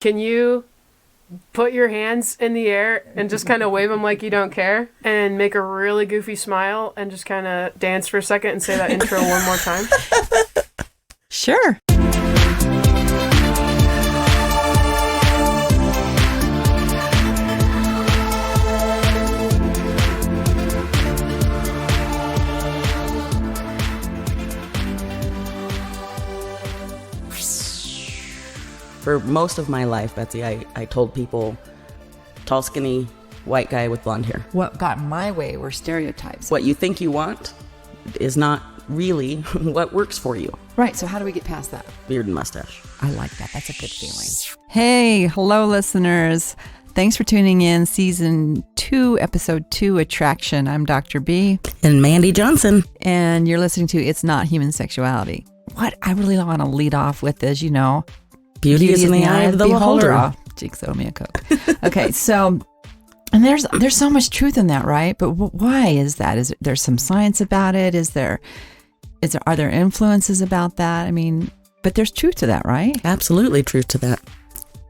Can you put your hands in the air and just kind of wave them like you don't care and make a really goofy smile and just kind of dance for a second and say that intro one more time? Sure. For most of my life, Betsy, I told people, tall, skinny, white guy with blonde hair. What got in my way were stereotypes. What you think you want is not really what works for you. Right, so how do we get past that? Beard and mustache. I like that. That's a good feeling. Hey, hello, listeners. Thanks for tuning in. Season 2, Episode 2, Attraction. I'm Dr. B. And Mandy Johnson. And you're listening to It's Not Human Sexuality. What I really want to lead off with is, Beauty is in the eye of the beholder. Oh, jigsaw me a Coke. Okay, so, and there's so much truth in that, right? But why is that? Is there some science about it? Are there influences about that? I mean, but there's truth to that, right? Absolutely truth to that.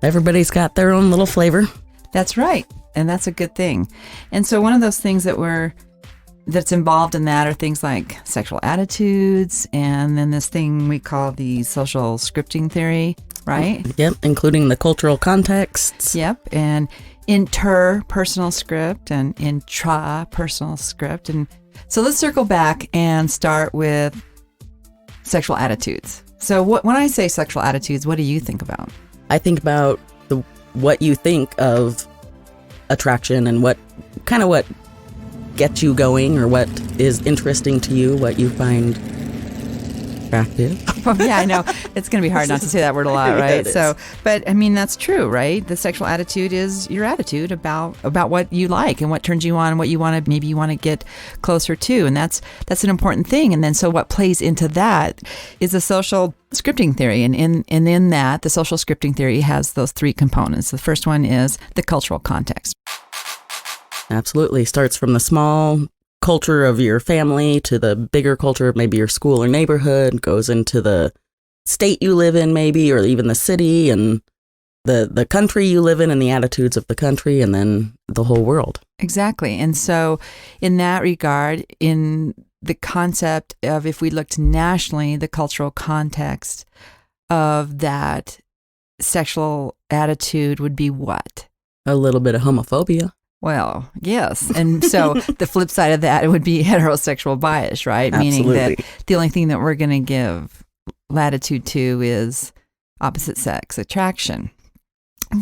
Everybody's got their own little flavor. That's right, and that's a good thing. And so one of those things that's involved in that are things like sexual attitudes, and then this thing we call the social scripting theory, right? Yep, including the cultural contexts. Yep, and interpersonal script and intrapersonal script. And so let's circle back and start with sexual attitudes. So when I say sexual attitudes, what do you think about? I think about what you think of attraction and what gets you going, or what is interesting to you, what you find attractive. Oh, yeah, I know. It's going to be hard not to say that word a lot, right? Yeah, but I mean, that's true, right? The sexual attitude is your attitude about what you like and what turns you on and what you want to, maybe you want to get closer to. And that's an important thing. And then so what plays into that is the social scripting theory. And in that, the social scripting theory has those three components. The first one is the cultural context. Absolutely. Starts from the small culture of your family to the bigger culture of maybe your school or neighborhood, goes into the state you live in maybe, or even the city and the country you live in and the attitudes of the country, and then the whole world. Exactly. And so in that regard, in the concept of, if we looked nationally, the cultural context of that sexual attitude would be what? A little bit of homophobia. Well, yes. And so the flip side of that, it would be heterosexual bias, right? Absolutely. Meaning that the only thing that we're going to give latitude to is opposite sex attraction.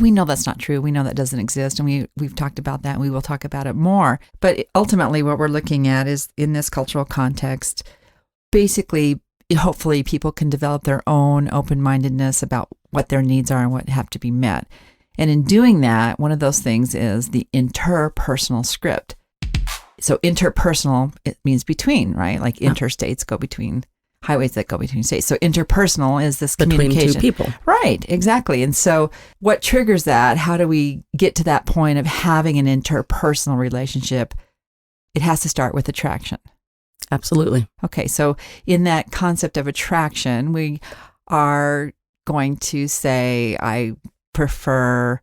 We know that's not true. We know that doesn't exist. And we've talked about that, and we will talk about it more. But ultimately what we're looking at is, in this cultural context, basically, hopefully people can develop their own open-mindedness about what their needs are and what have to be met. And in doing that, one of those things is the interpersonal script. So interpersonal, it means between, right? Like interstates go between, highways that go between states. So interpersonal is this communication. Between two people. Right, exactly. And so what triggers that? How do we get to that point of having an interpersonal relationship? It has to start with attraction. Absolutely. Okay, so in that concept of attraction, we are going to say, I prefer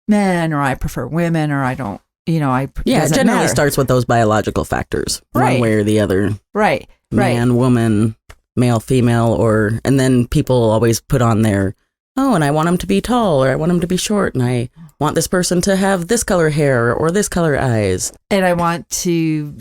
men, or I prefer women, or I don't, it generally matter. Starts with those biological factors, right. One way or the other. Right. Man, woman, male, female, and then people always put on their, and I want them to be tall, or I want them to be short, and I want this person to have this color hair or this color eyes. And I want to,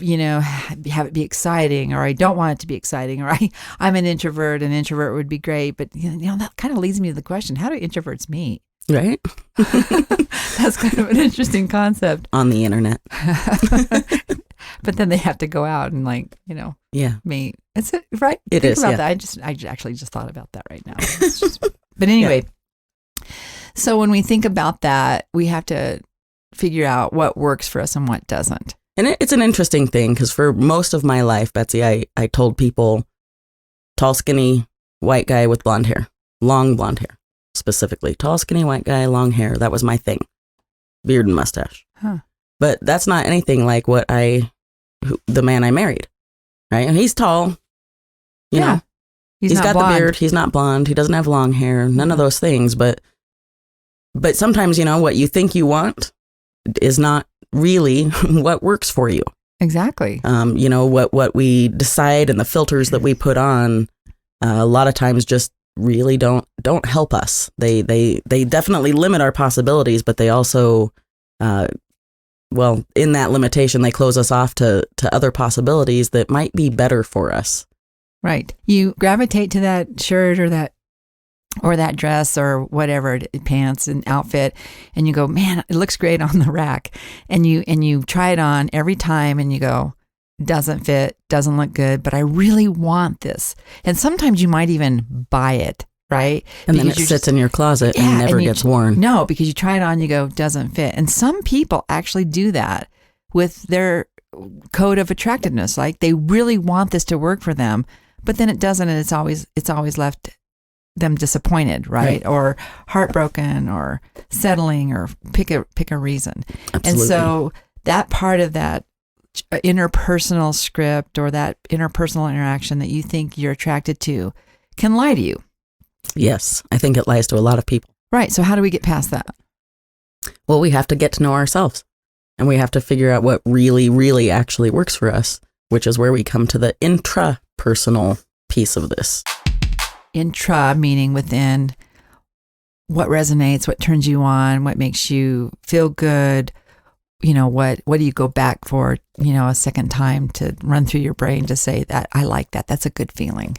have it be exciting, or I don't want it to be exciting, or I'm an introvert. An introvert would be great. But, that kind of leads me to the question, how do introverts meet? Right? That's kind of an interesting concept. On the internet. But then they have to go out and meet. It's right? It Think is, about yeah. that. I actually just thought about that right now. But anyway, So when we think about that, we have to figure out what works for us and what doesn't. And it's an interesting thing, because for most of my life, Betsy, I told people, tall, skinny, white guy with blonde hair, long blonde hair. Specifically, tall, skinny, white guy, long hair. That was my thing. Beard and mustache. Huh. But that's not anything like the man I married, right? And he's tall, you know. He's got blonde. the beard. He's not blonde. He doesn't have long hair. None of those things. But But sometimes, what you think you want is not really what works for you. Exactly. What we decide and the filters that we put on, a lot of times just really don't help us. They definitely limit our possibilities, but they also, in that limitation, they close us off to other possibilities that might be better for us. Right. You gravitate to that shirt or that dress or whatever, pants and outfit, and you go, man, it looks great on the rack. And you try it on every time and you go, doesn't fit, doesn't look good, but I really want this. And sometimes you might even buy it, right? And then it sits in your closet and never gets worn. No, because you try it on, you go, doesn't fit. And some people actually do that with their code of attractiveness. Like they really want this to work for them, but then it doesn't, and it's always left them disappointed, right? Or heartbroken or settling, or pick a reason. Absolutely. And so that part of that interpersonal script or that interpersonal interaction that you think you're attracted to can lie to you. Yes, I think it lies to a lot of people. Right. So how do we get past that? Well, we have to get to know ourselves, and we have to figure out what really, really actually works for us, which is where we come to the intrapersonal piece of this. Intra meaning within, what resonates, what turns you on, what makes you feel good, what do you go back for, a second time to run through your brain to say that I like that. That's a good feeling.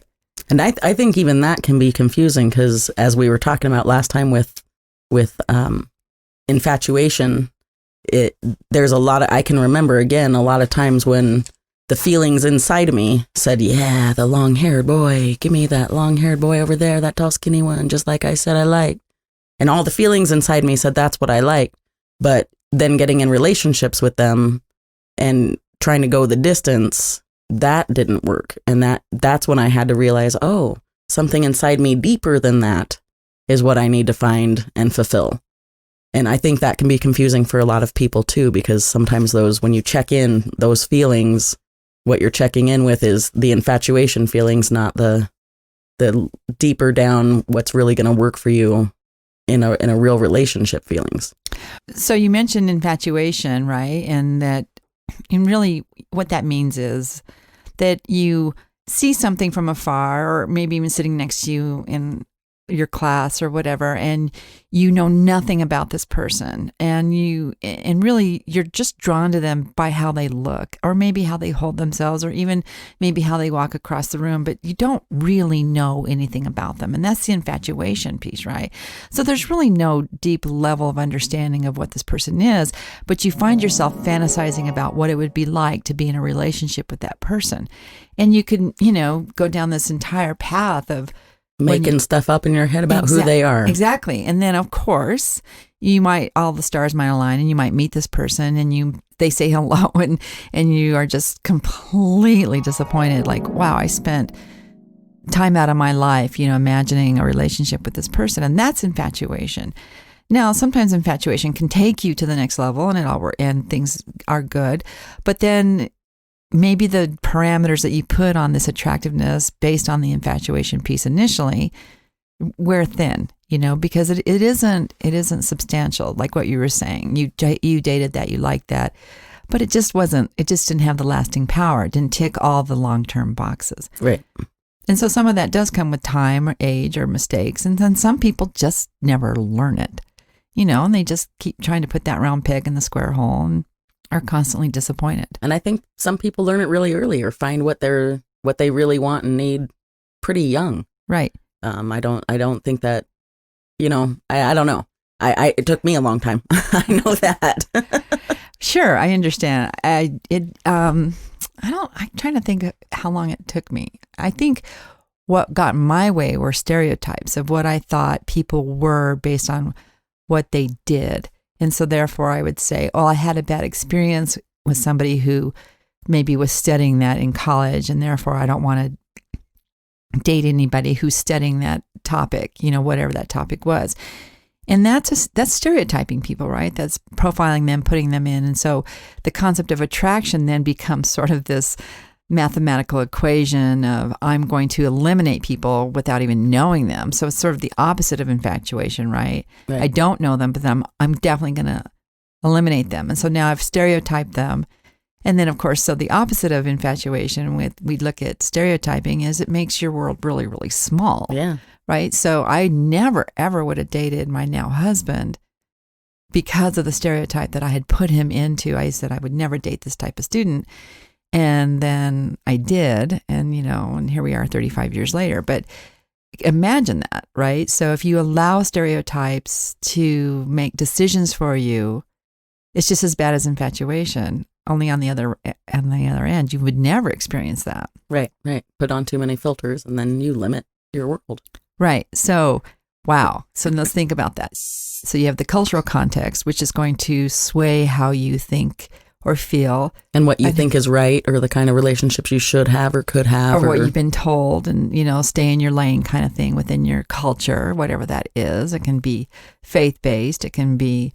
And I think even that can be confusing, because as we were talking about last time with infatuation, there's a lot of, I can remember again, a lot of times when the feelings inside of me said, yeah, the long-haired boy, give me that long-haired boy over there, that tall, skinny one, just like I said I like. And all the feelings inside me said that's what I like. But then getting in relationships with them and trying to go the distance, that didn't work. And that's when I had to realize, oh, something inside me deeper than that is what I need to find and fulfill. And I think that can be confusing for a lot of people too, because sometimes when you check in those feelings, what you're checking in with is the infatuation feelings, not the deeper down, what's really going to work for you in a real relationship feelings. So you mentioned infatuation, right? And really what that means is that you see something from afar, or maybe even sitting next to you in your class or whatever, and you know nothing about this person, and really you're just drawn to them by how they look, or maybe how they hold themselves, or even maybe how they walk across the room, but you don't really know anything about them. And that's the infatuation piece, right? So there's really no deep level of understanding of what this person is, but you find yourself fantasizing about what it would be like to be in a relationship with that person. And you can, go down this entire path of making stuff up in your head about who they are. Exactly. And then, of course, all the stars might align, and you might meet this person, and they say hello, and you are just completely disappointed. Like, wow, I spent time out of my life, imagining a relationship with this person. And that's infatuation. Now, sometimes infatuation can take you to the next level, and things are good. But then maybe the parameters that you put on this attractiveness based on the infatuation piece initially wear thin, because it isn't substantial, like what you were saying. You dated that, you liked that, but it just didn't have the lasting power. It didn't tick all the long-term boxes. Right. And so some of that does come with time or age or mistakes. And then some people just never learn it, and they just keep trying to put that round peg in the square hole and are constantly disappointed. And I think some people learn it really early, or find what they really want and need pretty young. Right. I don't think that, I don't know. It took me a long time. I know that. Sure, I understand. I'm trying to think of how long it took me. I think what got in my way were stereotypes of what I thought people were based on what they did. And so therefore I would say, I had a bad experience with somebody who maybe was studying that in college, and therefore I don't want to date anybody who's studying that topic, whatever that topic was. And that's stereotyping people, right? That's profiling them, putting them in. And so the concept of attraction then becomes sort of this mathematical equation of I'm going to eliminate people without even knowing them. So it's sort of the opposite of infatuation, right? I don't know them, but I'm definitely going to eliminate them. And so now I've stereotyped them. And then, of course, so the opposite of infatuation, we look at stereotyping, is it makes your world really, really small. Yeah. Right? So I never, ever would have dated my now husband because of the stereotype that I had put him into. I said I would never date this type of student. And then I did. And, and here we are 35 years later. But imagine that, right? So if you allow stereotypes to make decisions for you, it's just as bad as infatuation. Only on the other end, you would never experience that. Right. Put on too many filters and then you limit your world. Right. So, wow. So let's think about that. So you have the cultural context, which is going to sway how you think or feel. And what you think is right, or the kind of relationships you should have or could have. Or what you've been told, and, stay in your lane kind of thing within your culture, whatever that is. It can be faith-based. It can be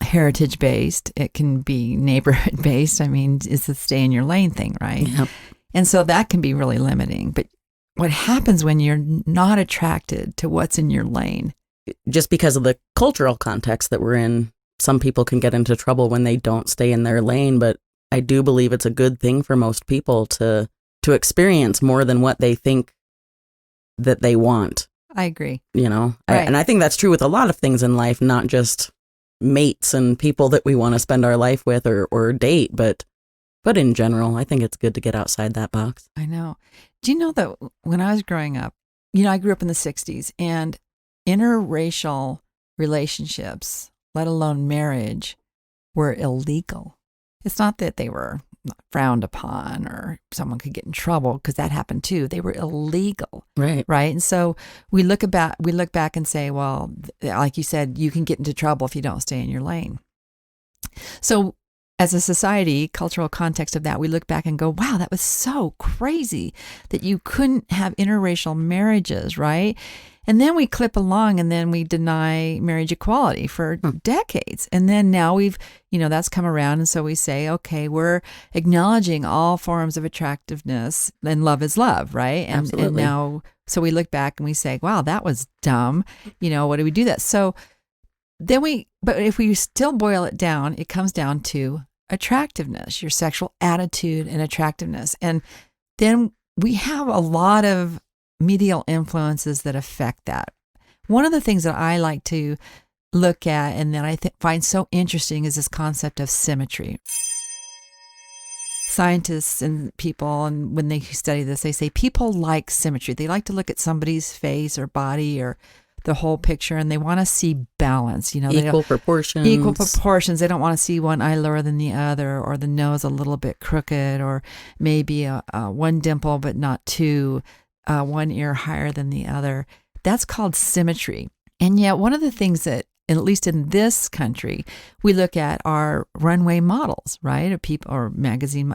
heritage-based. It can be neighborhood-based. I mean, it's the stay in your lane thing, right? Yep. And so that can be really limiting. But what happens when you're not attracted to what's in your lane? Just because of the cultural context that we're in, some people can get into trouble when they don't stay in their lane. But I do believe it's a good thing for most people to experience more than what they think that they want. I agree. Right. And I think that's true with a lot of things in life, not just mates and people that we want to spend our life with or date, but in general, I think it's good to get outside that box. I know. Do you know that when I was growing up, I grew up in the 60s, and interracial relationships, let alone marriage, were illegal. It's not that they were frowned upon or someone could get in trouble, because that happened too. They were illegal. Right. And so we look back and say, well, like you said, you can get into trouble if you don't stay in your lane. So as a society, cultural context of that, we look back and go, wow, that was so crazy that you couldn't have interracial marriages, right? And then we clip along and then we deny marriage equality for decades. And then now we've, that's come around. And so we say, okay, we're acknowledging all forms of attractiveness, and love is love, right? And now, so we look back and we say, wow, that was dumb. What do we do that? So then but if we still boil it down, it comes down to attractiveness, your sexual attitude and attractiveness. And then we have a lot of medial influences that affect that. One of the things that I like to look at and that I find so interesting is this concept of symmetry. Scientists and people, and when they study this, they say people like symmetry. They like to look at somebody's face or body or the whole picture, and they want to see balance. Equal proportions. Equal proportions. They don't want to see one eye lower than the other, or the nose a little bit crooked, or maybe one dimple but not two. One ear higher than the other. That's called symmetry. And yet one of the things that, at least in this country, we look at are runway models, right? Or people, or magazine,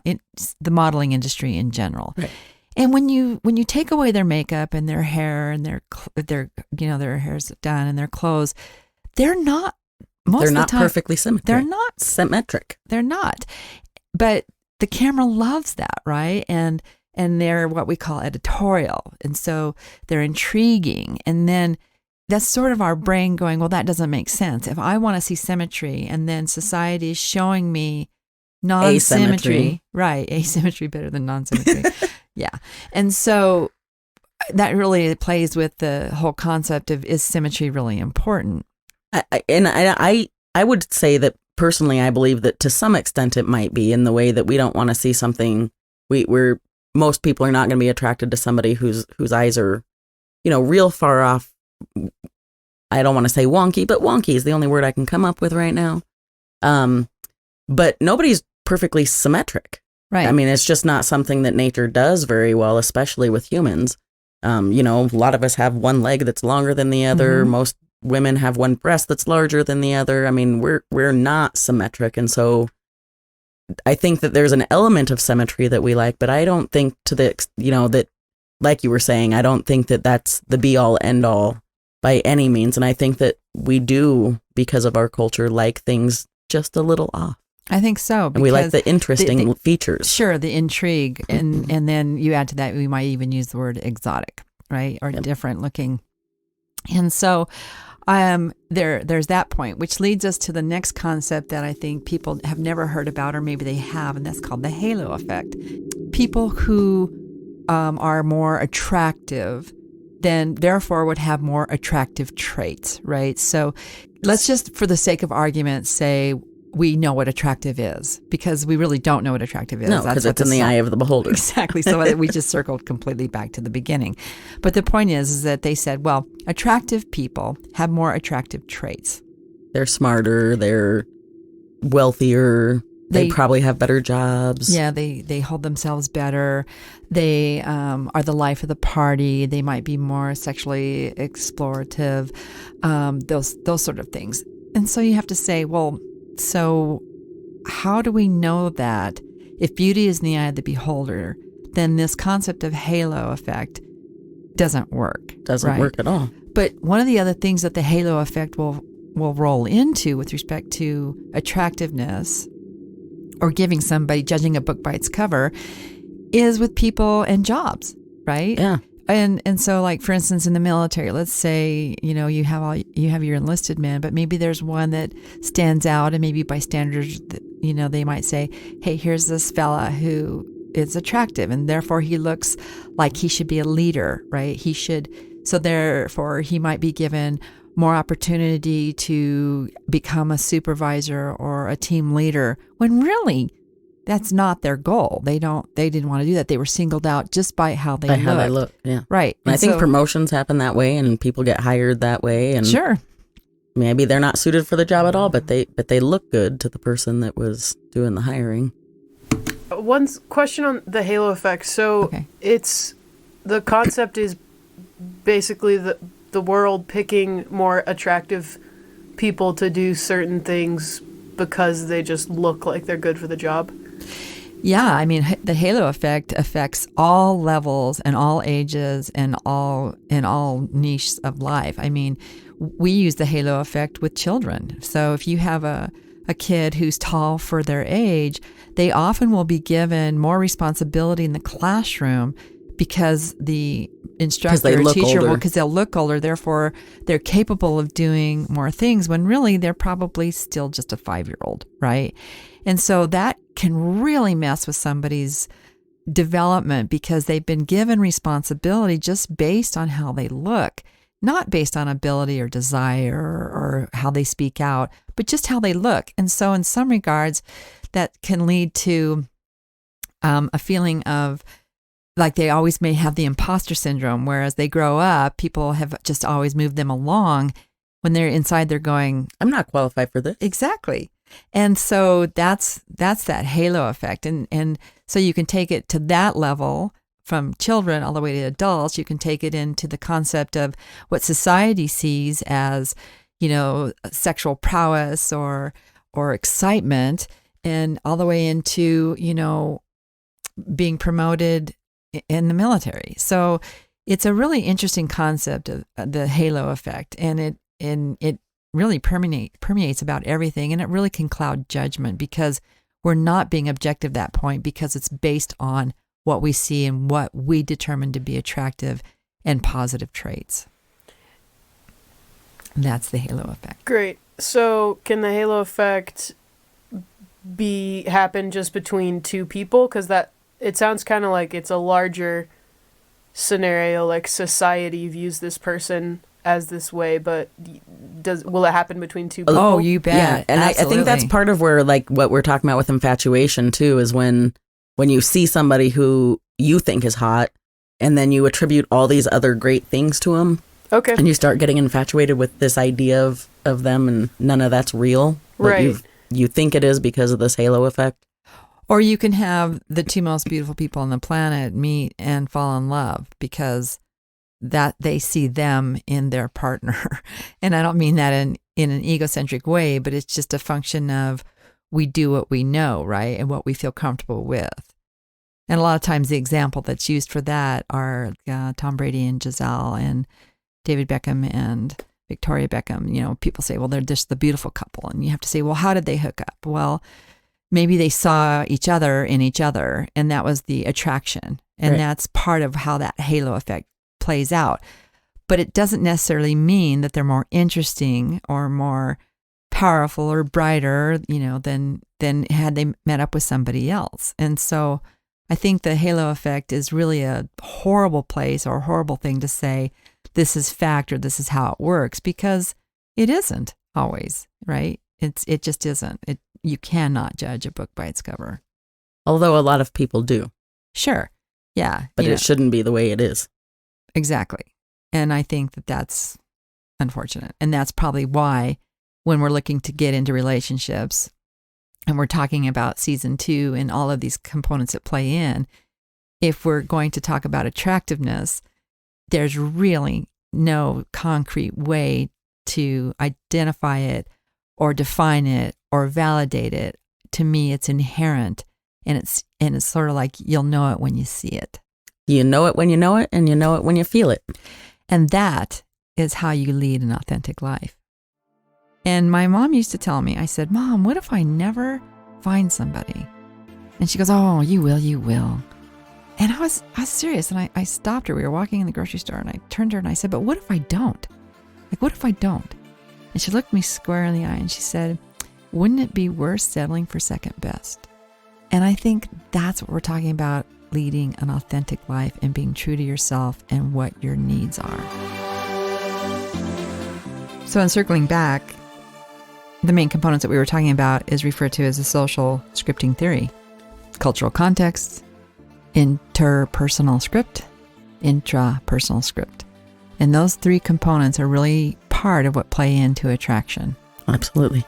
the modeling industry in general. Right. And when you take away their makeup and their hair and their hair's done and their clothes, they're not perfectly symmetric. They're not symmetric. They're not. But the camera loves that, right? And they're what we call editorial. And so they're intriguing. And then that's sort of our brain going, well, that doesn't make sense. If I want to see symmetry and then society is showing me non-symmetry, right? Asymmetry better than non-symmetry. Yeah. And so that really plays with the whole concept of, is symmetry really important? I would say that personally, I believe that to some extent it might be, in the way that we don't want to see something most people are not going to be attracted to somebody whose eyes are, real far off. I don't want to say wonky, but wonky is the only word I can come up with right now. But nobody's perfectly symmetric. Right. I mean, it's just not something that nature does very well, especially with humans. A lot of us have one leg that's longer than the other. Mm-hmm. Most women have one breast that's larger than the other. I mean, we're not symmetric. And so I think that there's an element of symmetry that we like, but I don't think that, like you were saying, I don't think that that's the be all end all by any means. And I think that we do, because of our culture, like things just a little off. I think so. And we like because the interesting features. Sure, the intrigue. And then you add to that, we might even use the word exotic, right? Or different looking. And so there's that point, which leads us to the next concept that I think people have never heard about, or maybe they have, and that's called the halo effect. People who are more attractive then therefore would have more attractive traits, right? So let's just, for the sake of argument, say we know what attractive is, because we really don't know what attractive is. No, because it's in the eye of the beholder. Exactly. So we just circled completely back to the beginning. But the point is that they said, well, attractive people have more attractive traits. They're smarter, they're wealthier, they probably have better jobs. Yeah, they hold themselves better. They are the life of the party. They might be more sexually explorative, those sort of things. And so you have to say, well, so how do we know that if beauty is in the eye of the beholder, then this concept of halo effect doesn't work? Doesn't work at all. But one of the other things that the halo effect will roll into with respect to attractiveness, or giving somebody, judging a book by its cover, is with people and jobs, right? Yeah. And so, like, for instance, in the military, let's say, you have your enlisted men, but maybe there's one that stands out, and maybe by standards, they might say, hey, here's this fella who is attractive, and therefore he looks like he should be a leader, right? So therefore he might be given more opportunity to become a supervisor or a team leader, when really that's not their goal. They didn't want to do that. They were singled out just by how they look. Yeah. Right. And I think promotions happen that way, and people get hired that way, and sure, maybe they're not suited for the job at all, but they look good to the person that was doing the hiring. One question on the halo effect. So it's, the concept is basically the world picking more attractive people to do certain things because they just look like they're good for the job. Yeah, I mean, the halo effect affects all levels and all ages and all niches of life. I mean, we use the halo effect with children. So if you have a kid who's tall for their age, they often will be given more responsibility in the classroom because the instructor or teacher will, because they'll look older, therefore they're capable of doing more things, when really they're probably still just a 5-year-old, right? And so that can really mess with somebody's development, because they've been given responsibility just based on how they look, not based on ability or desire or how they speak out, but just how they look. And so in some regards, that can lead to a feeling of, like, they always may have the imposter syndrome, whereas they grow up, people have just always moved them along. When they're inside, they're going, I'm not qualified for this. Exactly. And so that's that halo effect. And so you can take it to that level from children all the way to adults. You can take it into the concept of what society sees as, sexual prowess or excitement, and all the way into, being promoted in the military. So it's a really interesting concept of the halo effect, and it really permeates about everything, and it really can cloud judgment, because we're not being objective at that point, because it's based on what we see and what we determine to be attractive and positive traits. That's the halo effect. Great. So can the halo effect happen just between two people? Because it sounds kind of like it's a larger scenario, like society views this person as this way, but will it happen between two people? Oh, you bet. Yeah, and I think that's part of where, like, what we're talking about with infatuation too, is when you see somebody who you think is hot, and then you attribute all these other great things to them. Okay. And you start getting infatuated with this idea of them, and none of that's real. Right. You think it is because of this halo effect. Or you can have the two most beautiful people on the planet meet and fall in love because that they see them in their partner. And I don't mean that in an egocentric way, but it's just a function of we do what we know, right? And what we feel comfortable with. And a lot of times the example that's used for that are Tom Brady and Giselle and David Beckham and Victoria Beckham. People say, well, they're just the beautiful couple. And you have to say, well, how did they hook up? Well, maybe they saw each other in each other, and that was the attraction. And that's part of how that halo effect plays out. But it doesn't necessarily mean that they're more interesting or more powerful or brighter, than had they met up with somebody else. And so I think the halo effect is really a horrible place or a horrible thing to say, this is fact or this is how it works, because it isn't always, right? It just isn't. You cannot judge a book by its cover. Although a lot of people do. Sure. Yeah. But it shouldn't be the way it is. Exactly. And I think that that's unfortunate. And that's probably why when we're looking to get into relationships and we're talking about season 2 and all of these components that play in, if we're going to talk about attractiveness, there's really no concrete way to identify it or define it or validate it. To me, it's inherent, and it's sort of like you'll know it when you see it. You know it when you know it, and you know it when you feel it. And that is how you lead an authentic life. And my mom used to tell me, I said, Mom, what if I never find somebody? And she goes, oh, you will. And I was serious, and I stopped her. We were walking in the grocery store, and I turned to her and I said, but what if I don't? Like, what if I don't? And she looked me square in the eye and she said, wouldn't it be worse settling for second best? And I think that's what we're talking about, leading an authentic life and being true to yourself and what your needs are. So in circling back, the main components that we were talking about is referred to as the social scripting theory: cultural context, interpersonal script, intrapersonal script. And those 3 components are really part of what play into attraction. Absolutely.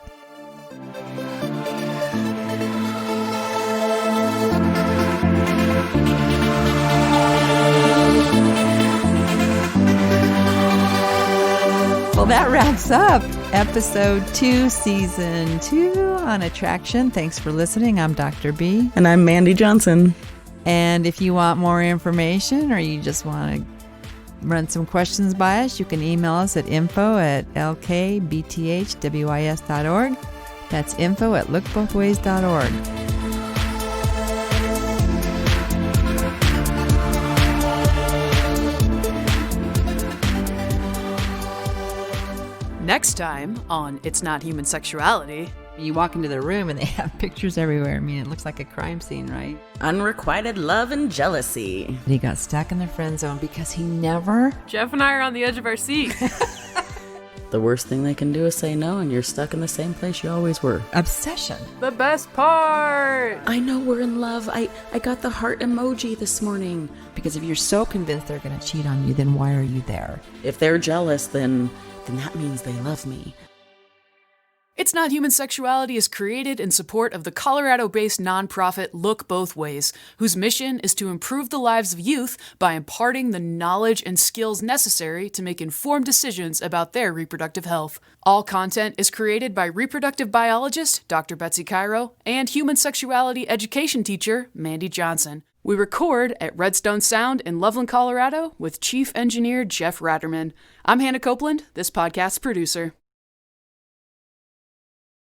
Well, that wraps up episode 2, season 2 on attraction. Thanks for listening. I'm Dr. B. And I'm Mandy Johnson. And if you want more information or you just want to run some questions by us, you can email us at info@lkbthwis.org. That's info@lookbothways.org. Next time on It's Not Human Sexuality. You walk into the room and they have pictures everywhere. I mean, it looks like a crime scene, right? Unrequited love and jealousy. He got stuck in the friend zone because he never... Jeff and I are on the edge of our seat. The worst thing they can do is say no, and you're stuck in the same place you always were. Obsession. The best part. I know we're in love. I got the heart emoji this morning. Because if you're so convinced they're going to cheat on you, then why are you there? If they're jealous, then that means they love me. It's Not Human Sexuality is created in support of the Colorado-based nonprofit Look Both Ways, whose mission is to improve the lives of youth by imparting the knowledge and skills necessary to make informed decisions about their reproductive health. All content is created by reproductive biologist Dr. Betsy Cairo and human sexuality education teacher Mandy Johnson. We record at Redstone Sound in Loveland, Colorado with Chief Engineer Jeff Ratterman. I'm Hannah Copeland, this podcast's producer.